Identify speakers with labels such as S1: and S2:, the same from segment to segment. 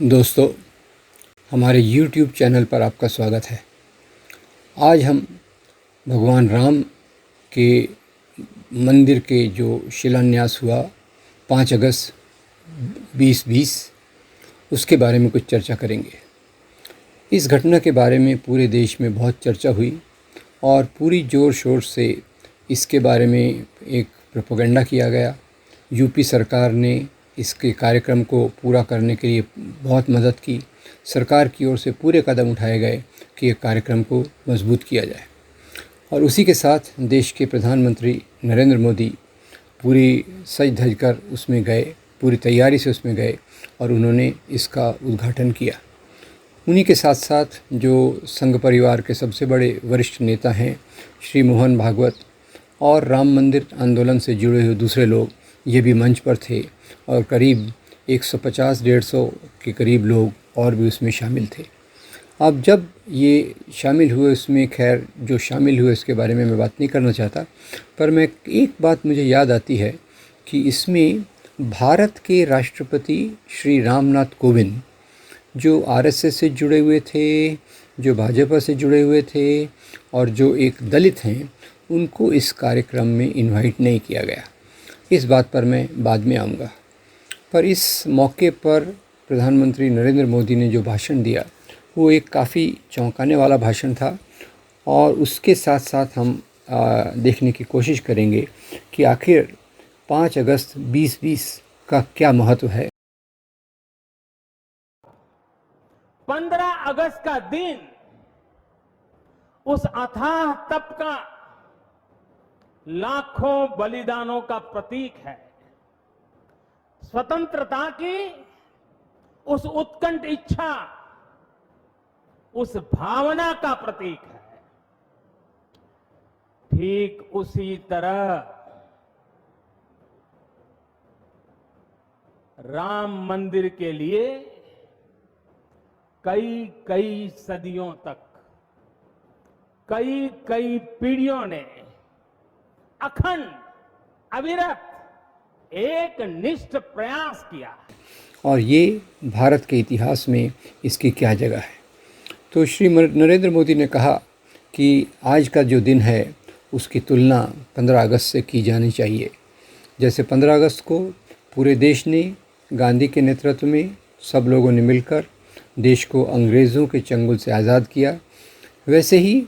S1: दोस्तों, हमारे YouTube channel पर आपका स्वागत है। आज हम भगवान राम के मंदिर के जो शिलान्यास हुआ 5 अगस्त 2020 उसके बारे में कुछ चर्चा करेंगे। इस घटना के बारे में पूरे देश में बहुत चर्चा हुई और पूरी ज़ोर शोर से इसके बारे में एक प्रोपेगेंडा किया गया। यूपी सरकार ने इसके कार्यक्रम को पूरा करने के लिए बहुत मदद की। सरकार की ओर से पूरे कदम उठाए गए कि ये कार्यक्रम को मजबूत किया जाए और उसी के साथ देश के प्रधानमंत्री नरेंद्र मोदी पूरी सज धज कर उसमें गए, पूरी तैयारी से उसमें गए और उन्होंने इसका उद्घाटन किया। उन्हीं के साथ साथ जो संघ परिवार के सबसे बड़े वरिष्ठ नेता हैं श्री मोहन भागवत और राम मंदिर आंदोलन से जुड़े हुए दूसरे लोग ये भी मंच पर थे और करीब 150-150 के करीब लोग और भी उसमें शामिल थे। अब जब ये शामिल हुए उसमें, खैर जो शामिल हुए इसके बारे में मैं बात नहीं करना चाहता, पर मैं एक बात मुझे याद आती है कि इसमें भारत के राष्ट्रपति श्री रामनाथ कोविंद जो आरएसएस से जुड़े हुए थे, जो भाजपा से जुड़े हुए थे और जो एक दलित हैं, उनको इस कार्यक्रम में इनवाइट नहीं किया गया। इस बात पर मैं बाद में आऊँगा। पर इस मौके पर प्रधानमंत्री नरेंद्र मोदी ने जो भाषण दिया वो एक काफ़ी चौंकाने वाला भाषण था और उसके साथ साथ हम देखने की कोशिश करेंगे कि आखिर 5 अगस्त 2020 का क्या महत्व है।
S2: 15 अगस्त का दिन उस अथाह तप का, लाखों बलिदानों का प्रतीक है। स्वतंत्रता की उस उत्कंठ इच्छा, उस भावना का प्रतीक है। ठीक उसी तरह राम मंदिर के लिए कई कई सदियों तक, कई कई पीढ़ियों ने अखंड, अविरत एक निष्ठ प्रयास किया
S1: और ये भारत के इतिहास में इसकी क्या जगह है। तो श्री नरेंद्र मोदी ने कहा कि आज का जो दिन है उसकी तुलना 15 अगस्त से की जानी चाहिए। जैसे 15 अगस्त को पूरे देश ने गांधी के नेतृत्व में सब लोगों ने मिलकर देश को अंग्रेज़ों के चंगुल से आज़ाद किया, वैसे ही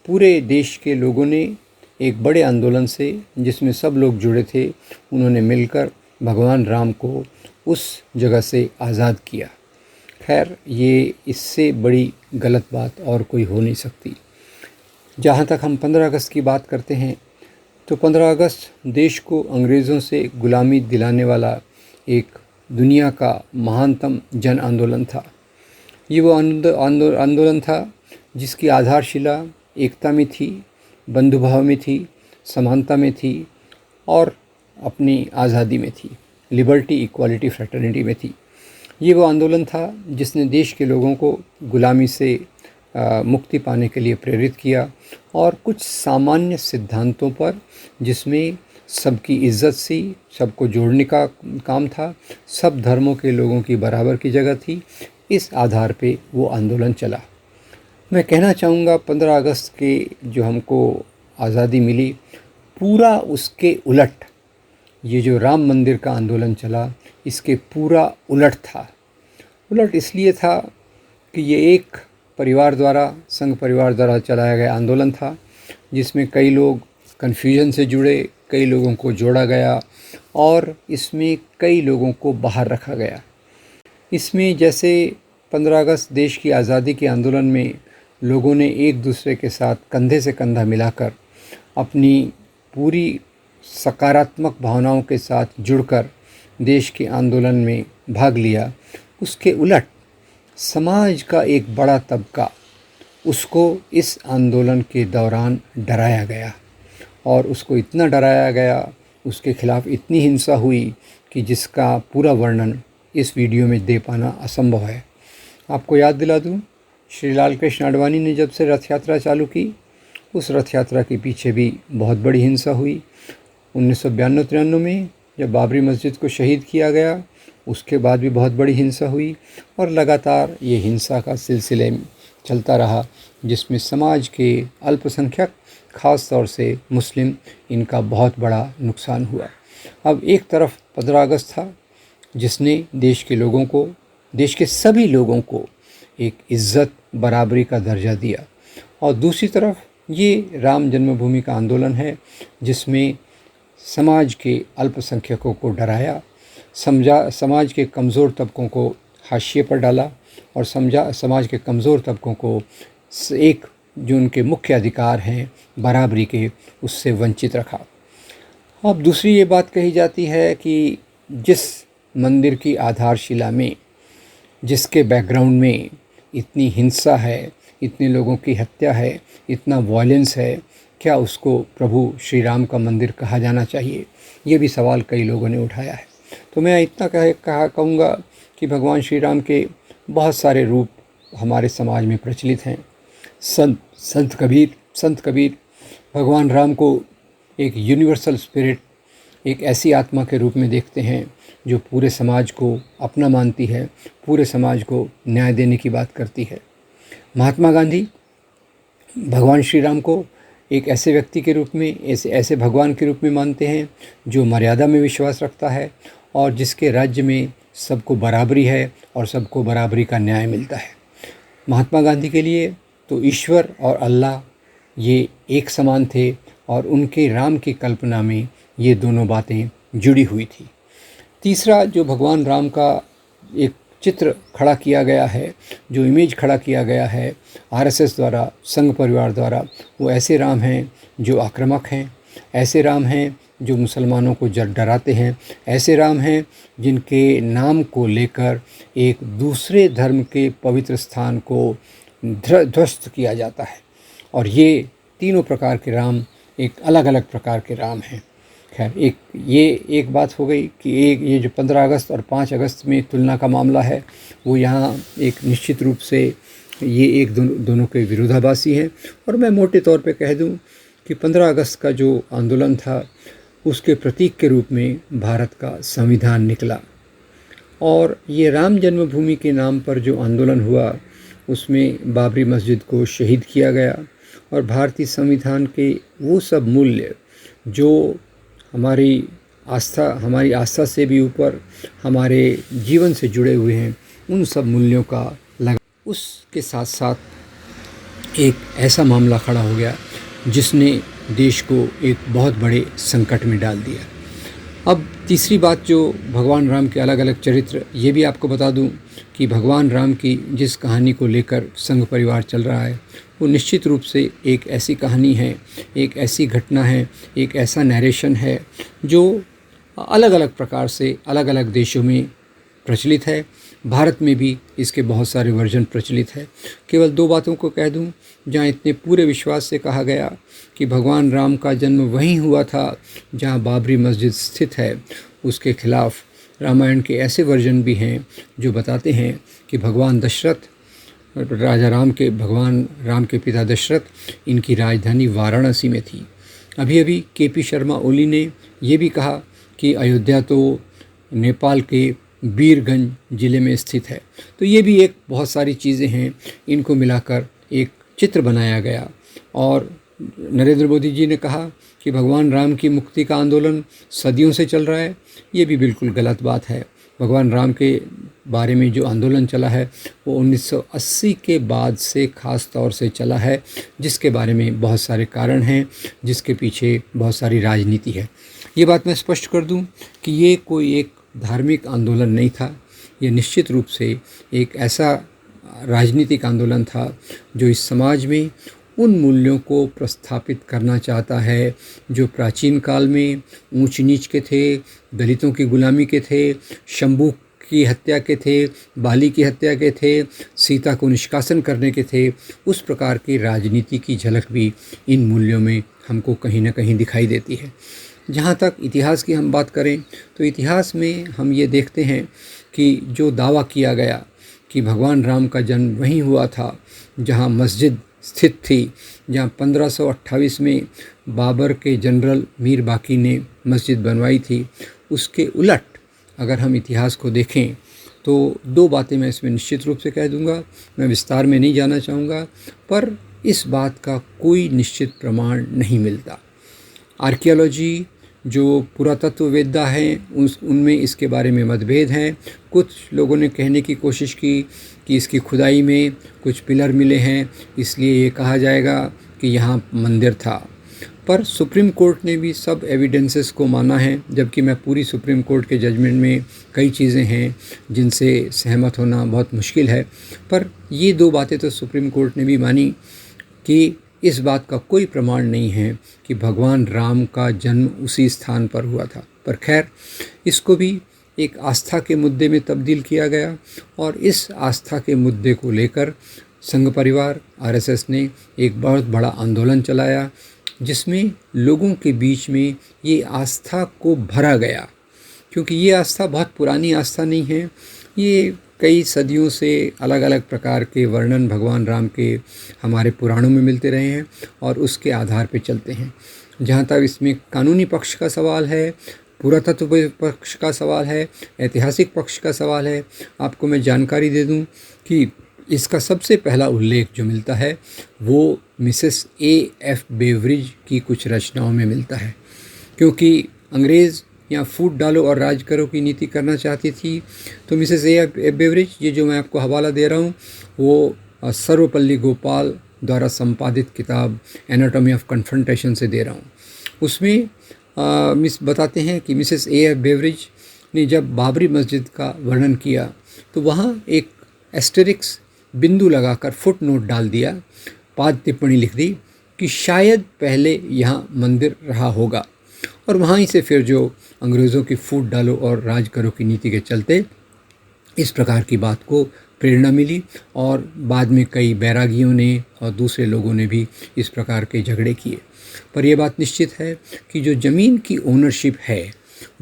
S1: पूरे देश के लोगों ने एक बड़े आंदोलन से, जिसमें सब लोग जुड़े थे, उन्होंने मिलकर भगवान राम को उस जगह से आज़ाद किया। खैर, ये इससे बड़ी गलत बात और कोई हो नहीं सकती। जहाँ तक हम 15 अगस्त की बात करते हैं तो 15 अगस्त देश को अंग्रेज़ों से गुलामी दिलाने वाला एक दुनिया का महानतम जन आंदोलन था। ये वो आंदोलन था जिसकी आधारशिला एकता में थी, बंधुभाव में थी, समानता में थी और अपनी आज़ादी में थी, लिबर्टी, इक्वालिटी, फ्रैटर्निटी में थी। ये वो आंदोलन था जिसने देश के लोगों को गुलामी से मुक्ति पाने के लिए प्रेरित किया और कुछ सामान्य सिद्धांतों पर, जिसमें सबकी इज्जत सी, सबको जोड़ने का काम था, सब धर्मों के लोगों की बराबर की जगह थी, इस आधार पे वो आंदोलन चला। मैं कहना चाहूँगा 15 अगस्त के जो हमको आज़ादी मिली, पूरा उसके उलट ये जो राम मंदिर का आंदोलन चला, इसके पूरा उलट था। उलट इसलिए था कि ये एक परिवार द्वारा, संघ परिवार द्वारा चलाया गया आंदोलन था, जिसमें कई लोग कन्फ्यूजन से जुड़े, कई लोगों को जोड़ा गया और इसमें कई लोगों को बाहर रखा गया। इसमें जैसे 15 अगस्त देश की आज़ादी के आंदोलन में लोगों ने एक दूसरे के साथ कंधे से कंधा मिलाकर अपनी पूरी सकारात्मक भावनाओं के साथ जुड़कर देश के आंदोलन में भाग लिया, उसके उलट समाज का एक बड़ा तबका, उसको इस आंदोलन के दौरान डराया गया और उसको इतना डराया गया, उसके खिलाफ़ इतनी हिंसा हुई कि जिसका पूरा वर्णन इस वीडियो में दे पाना असंभव है। आपको याद दिला दूं, श्री लाल कृष्ण आडवाणी ने जब से रथ यात्रा चालू की, उस रथ यात्रा के पीछे भी बहुत बड़ी हिंसा हुई। 1992-93 में जब बाबरी मस्जिद को शहीद किया गया, उसके बाद भी बहुत बड़ी हिंसा हुई और लगातार ये हिंसा का सिलसिले चलता रहा, जिसमें समाज के अल्पसंख्यक ख़ास तौर से मुस्लिम, इनका बहुत बड़ा नुकसान हुआ। अब एक तरफ 15 अगस्त था जिसने देश के लोगों को, देश के सभी लोगों को एक इज़्ज़त बराबरी का दर्जा दिया, और दूसरी तरफ ये राम जन्मभूमि का आंदोलन है जिसमें समाज के अल्पसंख्यकों को डराया, समाज के कमज़ोर तबकों को हाशिए पर डाला और समाज के कमज़ोर तबकों को एक जो उनके मुख्य अधिकार हैं बराबरी के, उससे वंचित रखा। अब दूसरी ये बात कही जाती है कि जिस मंदिर की आधारशिला में, जिसके बैकग्राउंड में इतनी हिंसा है, इतने लोगों की हत्या है, इतना वॉयलेंस है, क्या उसको प्रभु श्री राम का मंदिर कहा जाना चाहिए? ये भी सवाल कई लोगों ने उठाया है। तो मैं इतना कहूँगा कि भगवान श्री राम के बहुत सारे रूप हमारे समाज में प्रचलित हैं। संत कबीर भगवान राम को एक यूनिवर्सल स्पिरिट, एक ऐसी आत्मा के रूप में देखते हैं जो पूरे समाज को अपना मानती है, पूरे समाज को न्याय देने की बात करती है। महात्मा गांधी भगवान श्री राम को एक ऐसे व्यक्ति के रूप में, ऐसे भगवान के रूप में मानते हैं जो मर्यादा में विश्वास रखता है और जिसके राज्य में सबको बराबरी है और सबको बराबरी का न्याय मिलता है। महात्मा गांधी के लिए तो ईश्वर और अल्लाह ये एक समान थे और उनके राम की कल्पना में ये दोनों बातें जुड़ी हुई थी। तीसरा जो भगवान राम का एक चित्र खड़ा किया गया है, जो इमेज खड़ा किया गया है आरएसएस द्वारा, संघ परिवार द्वारा, वो ऐसे राम हैं जो आक्रामक हैं, ऐसे राम हैं जो मुसलमानों को डराते हैं, ऐसे राम हैं जिनके नाम को लेकर एक दूसरे धर्म के पवित्र स्थान को ध्वस्त किया जाता है। और ये तीनों प्रकार के राम एक अलग अलग प्रकार के राम हैं। खैर, एक बात हो गई कि ये जो 15 अगस्त और 5 अगस्त में तुलना का मामला है, वो यहाँ एक निश्चित रूप से ये एक दोनों के विरोधाभासी हैं। और मैं मोटे तौर पे कह दूं कि 15 अगस्त का जो आंदोलन था उसके प्रतीक के रूप में भारत का संविधान निकला, और ये राम जन्मभूमि के नाम पर जो आंदोलन हुआ उसमें बाबरी मस्जिद को शहीद किया गया, और भारतीय संविधान के वो सब मूल्य जो हमारी आस्था से भी ऊपर हमारे जीवन से जुड़े हुए हैं, उन सब मूल्यों का उसके साथ साथ एक ऐसा मामला खड़ा हो गया जिसने देश को एक बहुत बड़े संकट में डाल दिया। अब तीसरी बात जो भगवान राम के अलग अलग चरित्र, ये भी आपको बता दूं कि भगवान राम की जिस कहानी को लेकर संघ परिवार चल रहा है वो निश्चित रूप से एक ऐसी कहानी है, एक ऐसी घटना है, एक ऐसा नैरेशन है जो अलग अलग प्रकार से अलग अलग देशों में प्रचलित है। भारत में भी इसके बहुत सारे वर्जन प्रचलित है। केवल 2 बातों को कह दूं, जहाँ इतने पूरे विश्वास से कहा गया कि भगवान राम का जन्म वहीं हुआ था जहाँ बाबरी मस्जिद स्थित है, उसके खिलाफ रामायण के ऐसे वर्जन भी हैं जो बताते हैं कि भगवान राम के पिता दशरथ, इनकी राजधानी वाराणसी में थी। अभी केपी शर्मा ओली ने ये भी कहा कि अयोध्या तो नेपाल के बीरगंज ज़िले में स्थित है। तो ये भी एक बहुत सारी चीज़ें हैं, इनको मिलाकर एक चित्र बनाया गया। और नरेंद्र मोदी जी ने कहा कि भगवान राम की मुक्ति का आंदोलन सदियों से चल रहा है, ये भी बिल्कुल गलत बात है। भगवान राम के बारे में जो आंदोलन चला है वो 1980 के बाद से ख़ास तौर से चला है, जिसके बारे में बहुत सारे कारण हैं, जिसके पीछे बहुत सारी राजनीति है। ये बात मैं स्पष्ट कर दूं कि ये कोई एक धार्मिक आंदोलन नहीं था, ये निश्चित रूप से एक ऐसा राजनीतिक आंदोलन था जो इस समाज में उन मूल्यों को प्रस्थापित करना चाहता है जो प्राचीन काल में ऊंच नीच के थे, दलितों की गुलामी के थे, शंभू की हत्या के थे, बाली की हत्या के थे, सीता को निष्कासन करने के थे। उस प्रकार की राजनीति की झलक भी इन मूल्यों में हमको कहीं ना कहीं दिखाई देती है। जहाँ तक इतिहास की हम बात करें तो इतिहास में हम ये देखते हैं कि जो दावा किया गया कि भगवान राम का जन्म वहीं हुआ था जहाँ मस्जिद स्थित थी, जहाँ 1528 में बाबर के जनरल मीर बाकी ने मस्जिद बनवाई थी, उसके उलट अगर हम इतिहास को देखें तो 2 बातें मैं इसमें निश्चित रूप से कह दूंगा, मैं विस्तार में नहीं जाना चाहूँगा, पर इस बात का कोई निश्चित प्रमाण नहीं मिलता। आर्कियोलॉजी जो पुरातत्ववेत्ता हैं उनमें इसके बारे में मतभेद हैं। कुछ लोगों ने कहने की कोशिश की कि इसकी खुदाई में कुछ पिलर मिले हैं, इसलिए ये कहा जाएगा कि यहाँ मंदिर था, पर सुप्रीम कोर्ट ने भी सब एविडेंसेस को माना है, जबकि मैं पूरी सुप्रीम कोर्ट के जजमेंट में कई चीज़ें हैं जिनसे सहमत होना बहुत मुश्किल है, पर ये 2 बातें तो सुप्रीम कोर्ट ने भी मानी कि इस बात का कोई प्रमाण नहीं है कि भगवान राम का जन्म उसी स्थान पर हुआ था। पर खैर, इसको भी एक आस्था के मुद्दे में तब्दील किया गया और इस आस्था के मुद्दे को लेकर संघ परिवार आरएसएस ने एक बहुत बड़ा आंदोलन चलाया, जिसमें लोगों के बीच में ये आस्था को भरा गया, क्योंकि ये आस्था बहुत पुरानी आस्था नहीं है। ये कई सदियों से अलग अलग प्रकार के वर्णन भगवान राम के हमारे पुराणों में मिलते रहे हैं और उसके आधार पर चलते हैं। जहाँ तक इसमें कानूनी पक्ष का सवाल है, पुरातत्व पक्ष का सवाल है, ऐतिहासिक पक्ष का सवाल है, आपको मैं जानकारी दे दूं कि इसका सबसे पहला उल्लेख जो मिलता है वो मिसेस A.F. बेवरिज की कुछ रचनाओं में मिलता है, क्योंकि अंग्रेज़ यहाँ फूट डालो और राज करो की नीति करना चाहती थी। तो मिसेस A.F. बेवरिज, ये जो मैं आपको हवाला दे रहा हूँ वो सर्वपल्ली गोपाल द्वारा संपादित किताब एनाटॉमी ऑफ कन्फ्रंटेशन से दे रहा हूँ। उसमें बताते हैं कि मिसेस A.F. बेवरिज ने जब बाबरी मस्जिद का वर्णन किया तो वहाँ एक एस्टेरिक्स बिंदु लगाकर फुट नोट डाल दिया, पाद टिप्पणी लिख दी कि शायद पहले यहाँ मंदिर रहा होगा। और वहीं से फिर जो अंग्रेज़ों की फूट डालो और राज करो की नीति के चलते इस प्रकार की बात को प्रेरणा मिली और बाद में कई बैरागियों ने और दूसरे लोगों ने भी इस प्रकार के झगड़े किए। पर यह बात निश्चित है कि जो ज़मीन की ओनरशिप है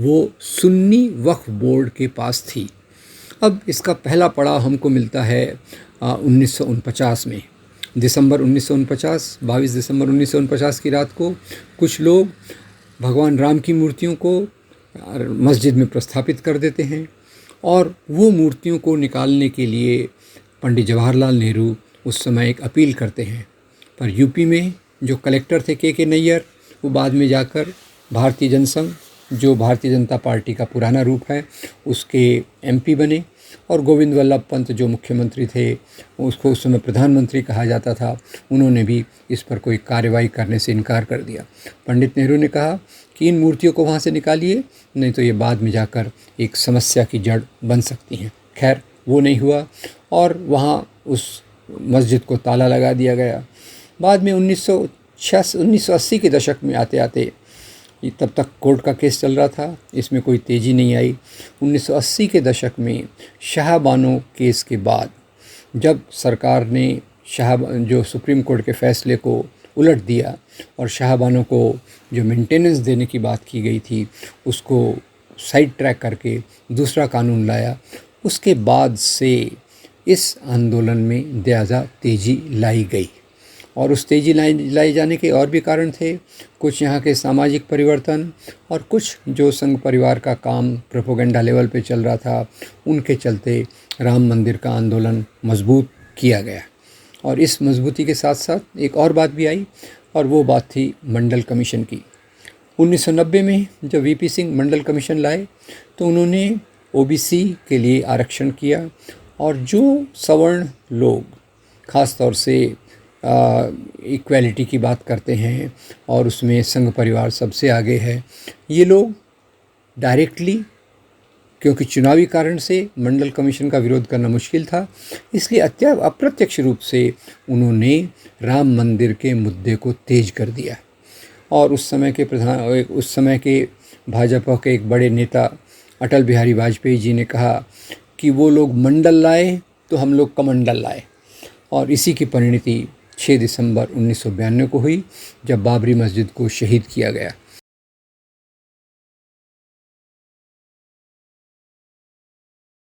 S1: वो सुन्नी वक्फ बोर्ड के पास थी। अब इसका पहला पड़ाव हमको मिलता है 1949 में। दिसंबर 1949, 22 दिसंबर 1949 की रात को कुछ लोग भगवान राम की मूर्तियों को मस्जिद में प्रस्थापित कर देते हैं और वो मूर्तियों को निकालने के लिए पंडित जवाहरलाल नेहरू उस समय एक अपील करते हैं। पर यूपी में जो कलेक्टर थे के नैयर, वो बाद में जाकर भारतीय जनसंघ, जो भारतीय जनता पार्टी का पुराना रूप है, उसके एमपी बने और गोविंद वल्लभ पंत जो मुख्यमंत्री थे, उसको उस समय प्रधानमंत्री कहा जाता था, उन्होंने भी इस पर कोई कार्रवाई करने से इनकार कर दिया। पंडित नेहरू ने कहा कि इन मूर्तियों को वहाँ से निकालिए, नहीं तो ये बाद में जाकर एक समस्या की जड़ बन सकती हैं। खैर, वो नहीं हुआ और वहाँ उस मस्जिद को ताला लगा दिया गया। बाद में 1980 के दशक में आते आते, तब तक कोर्ट का केस चल रहा था, इसमें कोई तेज़ी नहीं आई। 1980 के दशक में शाहबानो केस के बाद जब सरकार ने जो सुप्रीम कोर्ट के फैसले को उलट दिया और शाहबानो को जो मेंटेनेंस देने की बात की गई थी उसको साइड ट्रैक करके दूसरा कानून लाया, उसके बाद से इस आंदोलन में ज़्यादा तेज़ी लाई गई। और उस तेज़ी लाए जाने के और भी कारण थे, कुछ यहाँ के सामाजिक परिवर्तन और कुछ जो संघ परिवार का काम प्रोपेगेंडा लेवल पे चल रहा था, उनके चलते राम मंदिर का आंदोलन मजबूत किया गया। और इस मजबूती के साथ साथ एक और बात भी आई और वो बात थी मंडल कमीशन की। 1990 में जब वीपी सिंह मंडल कमीशन लाए तो उन्होंने ओबीसी के लिए आरक्षण किया और जो सवर्ण लोग ख़ास तौर से इक्वालिटी की बात करते हैं और उसमें संघ परिवार सबसे आगे है, ये लोग डायरेक्टली, क्योंकि चुनावी कारण से मंडल कमीशन का विरोध करना मुश्किल था, इसलिए अप्रत्यक्ष रूप से उन्होंने राम मंदिर के मुद्दे को तेज कर दिया। और उस समय के भाजपा के एक बड़े नेता अटल बिहारी वाजपेयी जी ने कहा कि वो लोग मंडल लाए तो हम लोग कमंडल लाए। और इसी की परिणति 6 दिसंबर 1992 को हुई, जब बाबरी मस्जिद को शहीद किया गया।